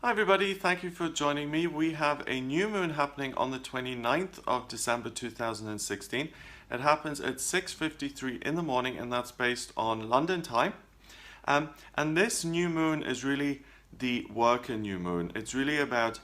Hi everybody, thank you for joining me. We have a new moon happening on the 29th of December 2016. It happens at 6:53 in the morning, and that's based on London time. And this new moon is really the worker new moon. It's really about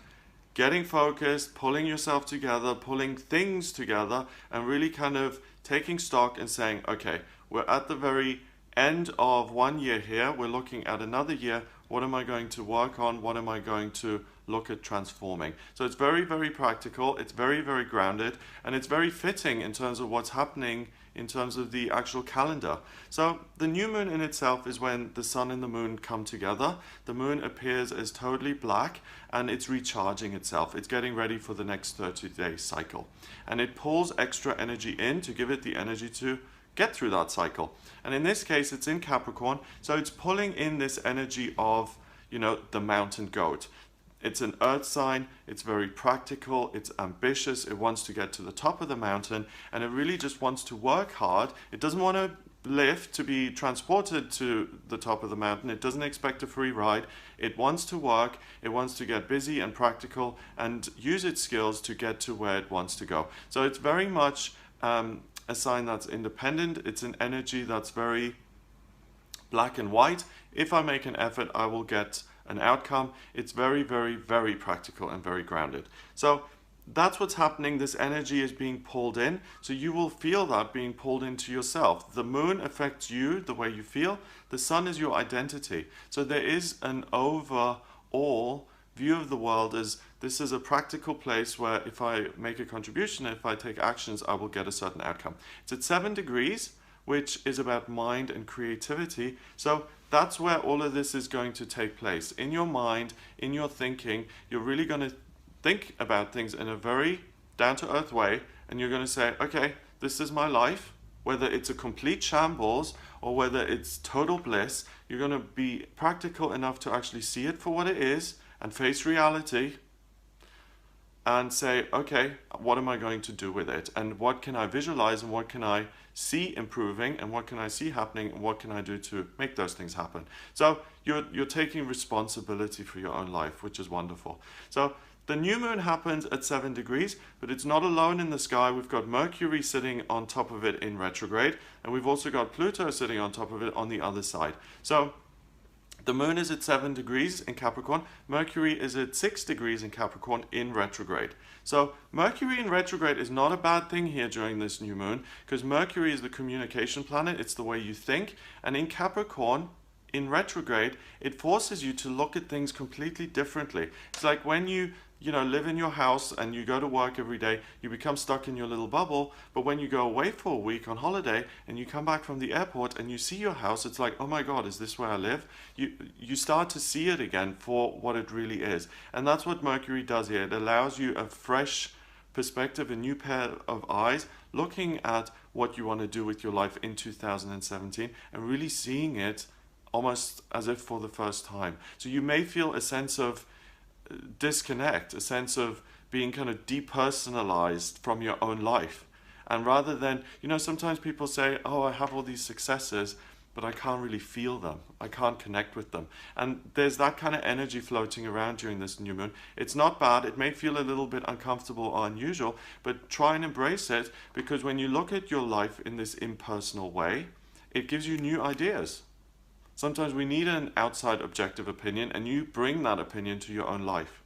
getting focused, pulling yourself together, pulling things together, and really kind of taking stock and saying, okay, we're at the very end of 1 year here. We're looking at another year. What am I going to work on? What am I going to look at transforming? So it's very, very practical. It's very, very grounded, and it's very fitting in terms of what's happening in terms of the actual calendar. So the new moon in itself is when the sun and the moon come together. The moon appears as totally black, and it's recharging itself. It's getting ready for the next 30-day cycle. And it pulls extra energy in to give it the energy to get through that cycle. And in this case, it's in Capricorn, so it's pulling in this energy of, the mountain goat. It's an earth sign, it's very practical, it's ambitious, it wants to get to the top of the mountain, and it really just wants to work hard. It doesn't want to lift to be transported to the top of the mountain. It doesn't expect a free ride. It wants to work, it wants to get busy and practical and use its skills to get to where it wants to go. So it's very much a sign that's independent. It's an energy that's very black and white. If I make an effort, I will get an outcome. It's very, very, very practical and very grounded. So that's what's happening. This energy is being pulled in. So you will feel that being pulled into yourself. The moon affects you, the way you feel. The sun is your identity. So there is an overall view of the world as this is a practical place where if I make a contribution, if I take actions, I will get a certain outcome. It's at 7 degrees, which is about mind and creativity. So that's where all of this is going to take place. In your mind, in your thinking, you're really going to think about things in a very down-to-earth way, and you're going to say, okay, this is my life. Whether it's a complete shambles or whether it's total bliss, you're going to be practical enough to actually see it for what it is and face reality and say, okay, what am I going to do with it? And what can I visualize, and what can I see improving, and what can I see happening, and what can I do to make those things happen? So you're taking responsibility for your own life, which is wonderful. So the new moon happens at 7 degrees, but it's not alone in the sky. We've got Mercury sitting on top of it in retrograde, and we've also got Pluto sitting on top of it on the other side. So the moon is at 7 degrees in Capricorn. Mercury is at 6 degrees in Capricorn in retrograde. So Mercury in retrograde is not a bad thing here during this new moon, because Mercury is the communication planet. It's the way you think. And in Capricorn, in retrograde, it forces you to look at things completely differently. It's like when you live in your house and you go to work every day, you become stuck in your little bubble. But when you go away for a week on holiday and you come back from the airport and you see your house, it's like, oh my God, is this where I live? You start to see it again for what it really is. And that's what Mercury does here. It allows you a fresh perspective, a new pair of eyes, looking at what you want to do with your life in 2017 and really seeing it almost as if for the first time. So you may feel a sense of disconnect, a sense of being kind of depersonalized from your own life. And rather than, sometimes people say, oh, I have all these successes, but I can't really feel them. I can't connect with them. And there's that kind of energy floating around during this new moon. It's not bad. It may feel a little bit uncomfortable or unusual, but try and embrace it, because when you look at your life in this impersonal way, it gives you new ideas. Sometimes we need an outside objective opinion, and you bring that opinion to your own life.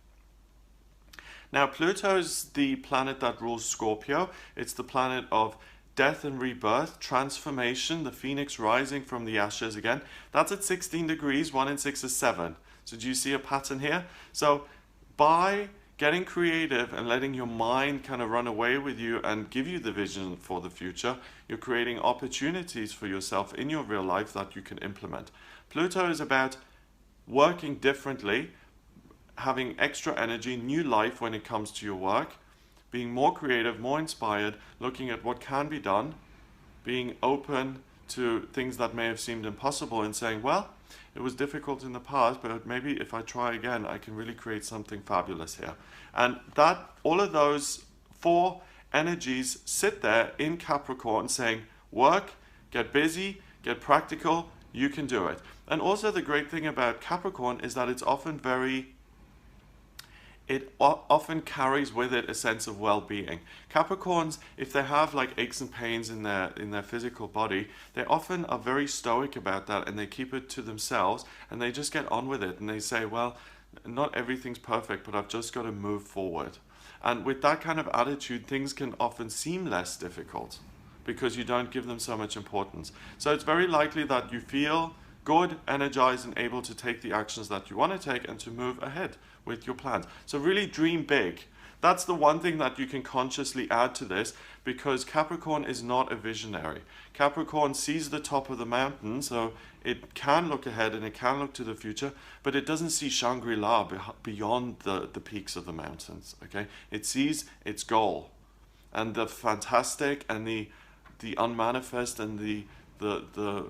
Now, Pluto is the planet that rules Scorpio. It's the planet of death and rebirth, transformation, the phoenix rising from the ashes again. That's at 16 degrees, 1 and 6 is 7. So do you see a pattern here? So by getting creative and letting your mind kind of run away with you and give you the vision for the future, you're creating opportunities for yourself in your real life that you can implement. Pluto is about working differently, having extra energy, new life when it comes to your work, being more creative, more inspired, looking at what can be done, being open to things that may have seemed impossible and saying, well, it was difficult in the past, but maybe if I try again, I can really create something fabulous here. And all of those 4 energies sit there in Capricorn saying, work, get busy, get practical, you can do it. And also the great thing about Capricorn is that it's often very it often carries with it a sense of well-being. Capricorns, if they have like aches and pains in their physical body, they often are very stoic about that, and they keep it to themselves, and they just get on with it, and they say, well, not everything's perfect, but I've just got to move forward. And with that kind of attitude, things can often seem less difficult because you don't give them so much importance. So it's very likely that you feel good, energized, and able to take the actions that you want to take and to move ahead with your plans. So really dream big. That's the one thing that you can consciously add to this, because Capricorn is not a visionary. Capricorn sees the top of the mountain, so it can look ahead and it can look to the future, but it doesn't see Shangri-La beyond the peaks of the mountains, okay? It sees its goal, and the fantastic and the unmanifest and the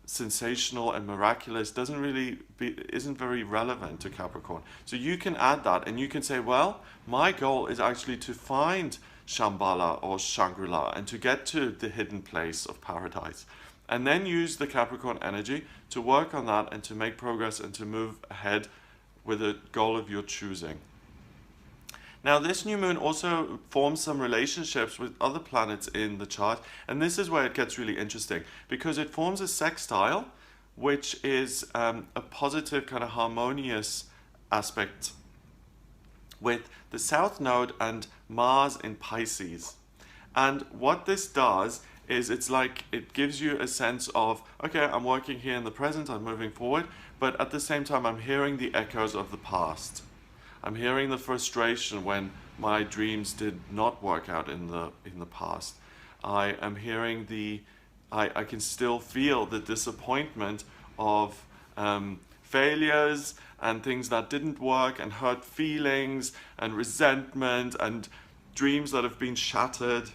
sensational and miraculous isn't very relevant to Capricorn. So you can add that, and you can say, well, my goal is actually to find Shambhala or Shangri-La and to get to the hidden place of paradise, and then use the Capricorn energy to work on that and to make progress and to move ahead with a goal of your choosing. Now, this new moon also forms some relationships with other planets in the chart, and this is where it gets really interesting, because it forms a sextile, which is a positive kind of harmonious aspect with the South Node and Mars in Pisces. And what this does is it's like it gives you a sense of, okay, I'm working here in the present, I'm moving forward, but at the same time I'm hearing the echoes of the past. I'm hearing the frustration when my dreams did not work out in the past. I am hearing I can still feel the disappointment of failures and things that didn't work, and hurt feelings and resentment and dreams that have been shattered.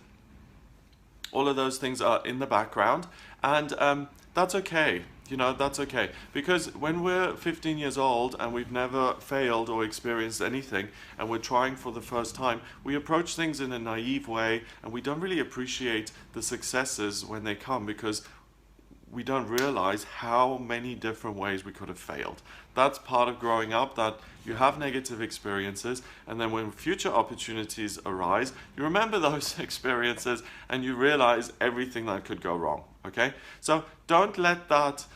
All of those things are in the background, and that's okay. You know, that's okay, because when we're 15 years old and we've never failed or experienced anything, and we're trying for the first time, we approach things in a naive way, and we don't really appreciate the successes when they come, because we don't realize how many different ways we could have failed. That's part of growing up, that you have negative experiences, and then when future opportunities arise, you remember those experiences and you realize everything that could go wrong, okay? So don't let that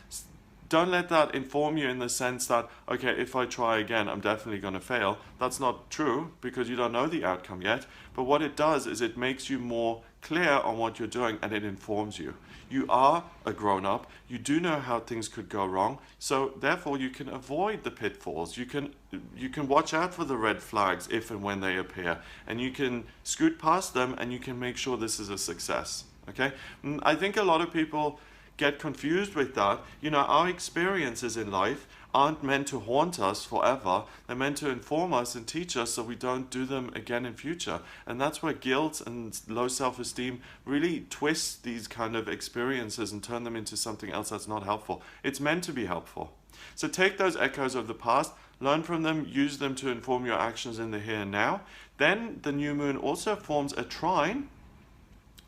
inform you in the sense that, okay, if I try again, I'm definitely going to fail. That's not true, because you don't know the outcome yet. But what it does is it makes you more clear on what you're doing, and it informs you. You are a grown-up. You do know how things could go wrong. So therefore, you can avoid the pitfalls. You can watch out for the red flags if and when they appear, and you can scoot past them, and you can make sure this is a success. Okay? And I think a lot of people get confused with that. You know, our experiences in life aren't meant to haunt us forever. They're meant to inform us and teach us so we don't do them again in future. And that's where guilt and low self-esteem really twist these kind of experiences and turn them into something else that's not helpful. It's meant to be helpful. So take those echoes of the past, learn from them, use them to inform your actions in the here and now. Then the new moon also forms a trine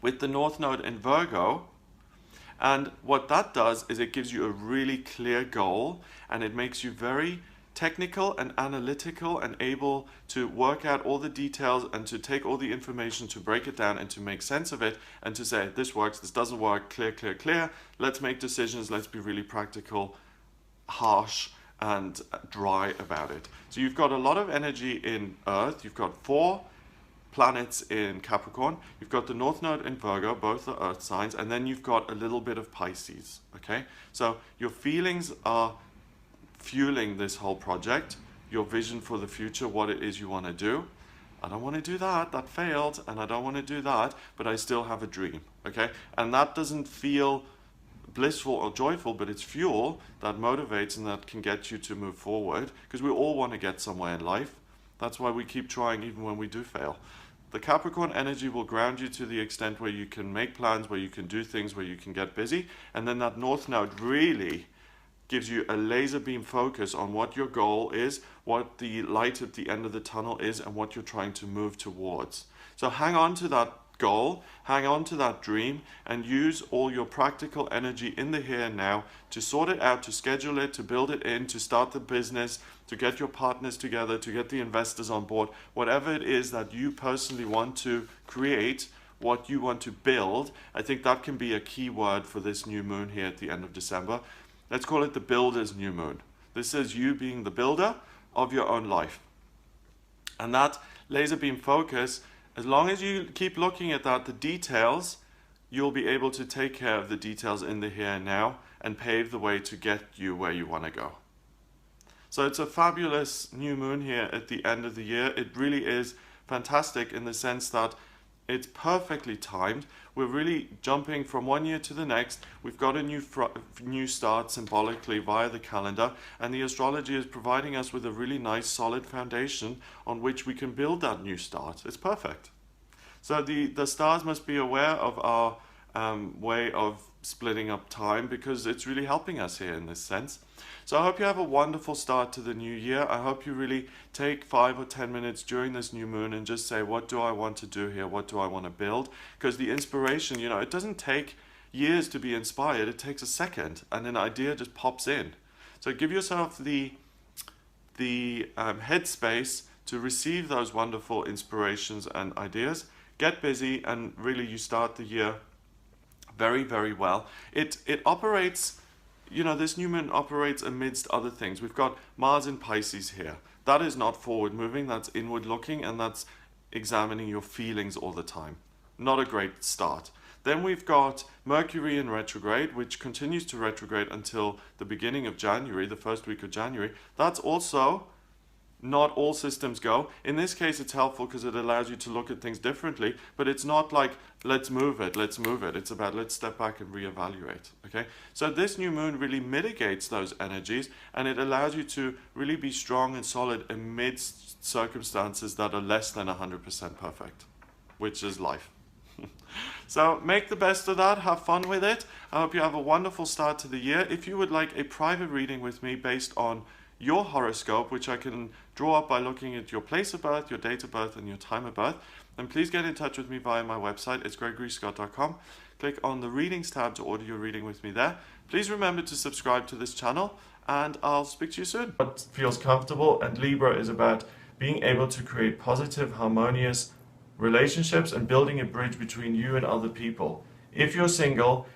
with the North Node in Virgo. And what that does is it gives you a really clear goal, and it makes you very technical and analytical and able to work out all the details and to take all the information, to break it down and to make sense of it, and to say, this works, this doesn't work, clear, clear, clear. Let's make decisions, let's be really practical, harsh, and dry about it. So you've got a lot of energy in Earth. You've got 4 planets in Capricorn, you've got the North Node in Virgo, both are earth signs, and then you've got a little bit of Pisces, okay? So your feelings are fueling this whole project, your vision for the future, what it is you want to do. I don't want to do that, that failed, and I don't want to do that, but I still have a dream, okay? And that doesn't feel blissful or joyful, but it's fuel that motivates and that can get you to move forward, because we all want to get somewhere in life. That's why we keep trying even when we do fail. The Capricorn energy will ground you to the extent where you can make plans, where you can do things, where you can get busy. And then that North Node really gives you a laser beam focus on what your goal is, what the light at the end of the tunnel is, and what you're trying to move towards. So hang on to that goal, hang on to that dream, and use all your practical energy in the here and now to sort it out, to schedule it, to build it in, to start the business, to get your partners together, to get the investors on board, whatever it is that you personally want to create, what you want to build. I think that can be a key word for this new moon here at the end of December. Let's call it the builder's new moon. This is you being the builder of your own life. And that laser beam focus, as long as you keep looking at that, the details, you'll be able to take care of the details in the here and now and pave the way to get you where you want to go. So it's a fabulous new moon here at the end of the year. It really is fantastic in the sense that it's perfectly timed. We're really jumping from one year to the next. We've got a new start symbolically via the calendar, and the astrology is providing us with a really nice solid foundation on which we can build that new start. It's perfect. So the stars must be aware of our way of splitting up time, because it's really helping us here in this sense. So I hope you have a wonderful start to the new year. I hope you really take 5 or 10 minutes during this new moon and just say, what do I want to do here? What do I want to build? Because the inspiration, you know, it doesn't take years to be inspired. It takes a second and an idea just pops in. So give yourself the headspace to receive those wonderful inspirations and ideas. Get busy, and really you start the year very, very well. It operates, you know, this new moon operates amidst other things. We've got Mars in Pisces here. That is not forward moving, that's inward looking, and that's examining your feelings all the time. Not a great start. Then we've got Mercury in retrograde, which continues to retrograde until the beginning of January, the first week of January. That's also not all systems go. In this case, it's helpful because it allows you to look at things differently, but it's not like, let's move it, let's move it. It's about, let's step back and reevaluate, okay? So this new moon really mitigates those energies, and it allows you to really be strong and solid amidst circumstances that are less than 100% perfect, which is life. So make the best of that, have fun with it. I hope you have a wonderful start to the year. If you would like a private reading with me based on your horoscope, which I can draw up by looking at your place of birth, your date of birth, and your time of birth, then please get in touch with me via my website. It's gregoryscott.com. Click on the readings tab to order your reading with me there. Please remember to subscribe to this channel, and I'll speak to you soon. What feels comfortable, and Libra is about being able to create positive, harmonious relationships and building a bridge between you and other people. If you're single,